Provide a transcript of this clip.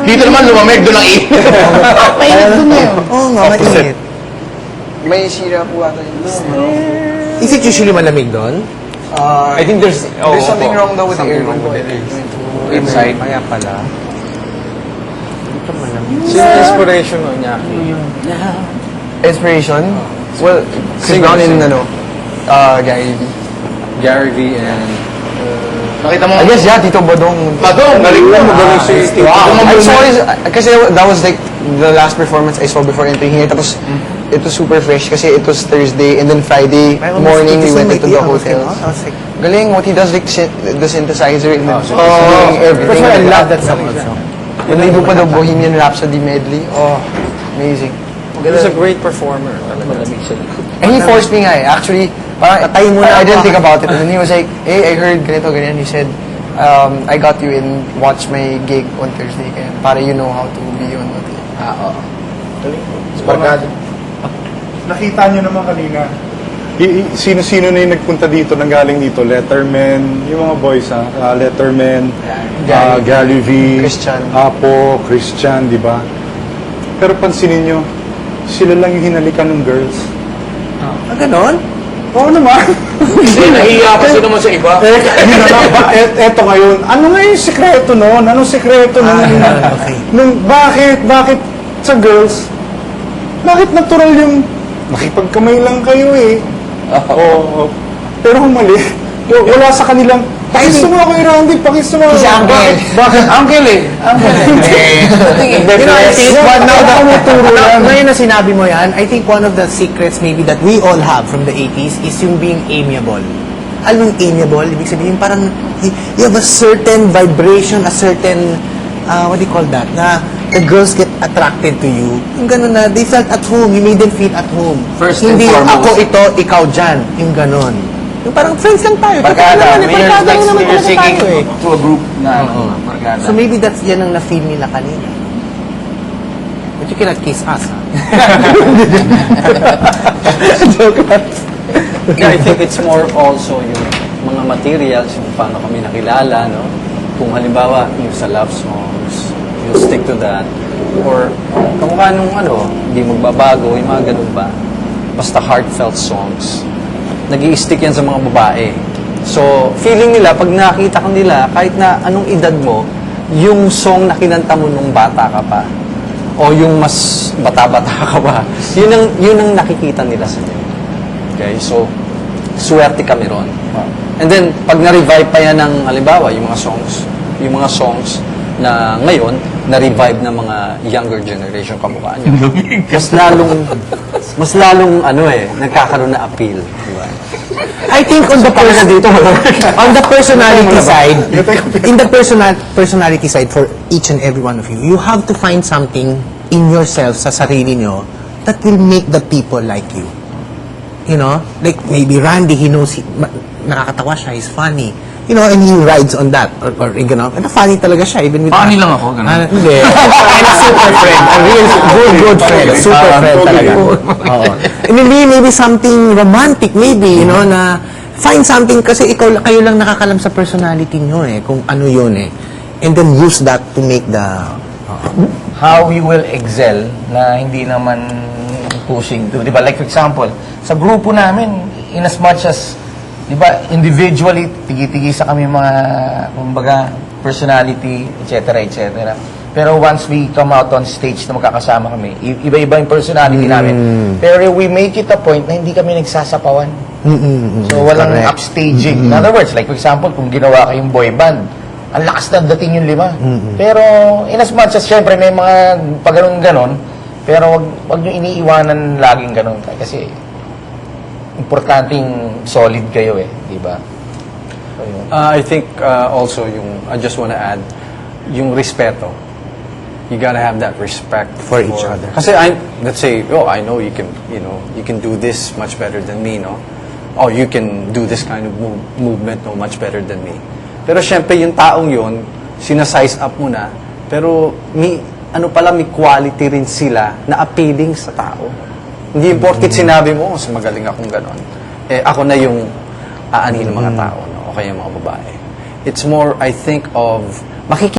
Dito naman lumamig, doon ang init. Mainit dun eh. Oo nga, mainit. May sira po ata yun. Is it usually malamig doon? I think there's Something wrong though with the aircon. inside. Kaya pala. Dito malamig. Sino inspiration no niya? Inspiration? Well, Chris Brown and Gary V. Gary V and Nakita mo? I guess, yeah, Tito Bodong. Badong, galing mo. Magaling si Wow. I saw his, kasi that was like the last performance I saw before entering here. Tapos, it was super fresh kasi it was Thursday and then Friday morning we went into the hotel. Galing what he does, like the synthesizer and then everything. I love that song also. When they do pa the Bohemian Rhapsody medley, oh, amazing. he was a great performer. And he forced me nga eh. Actually, parang, I didn't think about it. And then he was like, hey, I heard ganito, ganyan. He said, I got you in, watch my gig on Thursday. Kaya para you know how to be on what Nakita nyo naman kanina, sino-sino na yung nagpunta dito, nanggaling dito? Letterman, yung mga boys ha? Letterman, Gary V, Christian. Apo, Christian, di ba? Pero pansinin nyo, sila lang yung hinalikan ng girls. Ah, ganon? Oo naman. Hindi, nahiya kasi naman sa iba. Yun na lang, eto ngayon, ano nga yung sekreto noon? Anong sekreto nung bakit sa girls, bakit natural yung makipagkamay lang kayo eh? Oo. Pero mali. Wala sa kanilang, pakis mo ako kay Randy, pakis mo ako. Si Uncle. Bakit? Uncle eh. I think ngayon na sinabi mo yan, I think one of the secrets maybe that we all have from the 80s is yung being amiable. Alam mo yung amiable? Ibig sabihin parang you have a certain vibration, a certain, what do you call that? Na the girls get attracted to you. Yung gano'n na, they felt at home. You made them feel at home. First and Hindi foremost. ako ito, ikaw dyan. Yung gano'n. Yung parang friends lang tayo. Barkada. Barkada lang naman You're talaga singing tayo eh. to a group na barkada. So maybe that's yan ang na-feel nila kanina. But you cannot kiss us, ha? Joke lang. I think it's more also yung mga materials, yung paano kami nakilala, no? Kung halimbawa, yung sa love songs, you stick to that. Or kamukha nung hindi magbabago, yung mga ganun ba? Basta heartfelt songs. Nag-i-stick yan sa mga babae. So, feeling nila, pag nakita ko nila, kahit na anong edad mo, yung song na kinanta mo nung bata ka pa, o yung mas bata-bata ka pa, yun ang nakikita nila sa inyo. Okay? So, swerte kami ron. And then, pag na-revive pa yan ng, halimbawa, yung mga songs na ngayon, na-revive ng mga younger generation kamukha nyo. Mas lalong nagkakaroon na appeal. Diba? I think on the personality side, in the personality side for each and every one of you, you have to find something in yourself sa sarili nyo that will make the people like you. You know, like maybe Randy, he knows nakakatawa siya, he's funny. You know, and he rides on that. Or you know, and funny talaga siya. Even with Funny lang ako, ganun. Hindi. I'm a super friend. A real good friend. Super friend talaga. Oo. And maybe something romantic, maybe, you know, na find something kasi kayo lang nakakalam sa personality nyo eh, kung ano yun eh. And then use that to make the... How we will excel na hindi naman pushing to. Di ba? Like for example, sa grupo namin, in as much as, di ba, individually, tigi-tigisa kami mga, kumbaga, personality, etc., etc. Pero once we come out on stage na magkakasama kami, iba-iba yung personality namin. Pero we make it a point na hindi kami nagsasapawan. So, walang upstaging. In other words, like for example, kung ginawa kayong boy band, ang lakas na dating yung 5. Pero, in as much as, syempre, may mga pag-ganon, pero wag nyo iniiwanan laging ganon. Kasi, importanteng solid kayo eh, di ba? So, I think also I just want to add, yung respeto. You gotta have that respect For each other. Kasi let's say, I know you can do this much better than me, no? Oh, you can do this kind of movement, no, much better than me. Pero syempre, yung taong yun, sinasize up mo na, pero may quality rin sila na appealing sa tao. Hindi porket sinabi mo, mas magaling akong ganon. Ako na yung aanin ng mga tao, no? O kaya mga babae. It's more, I think, of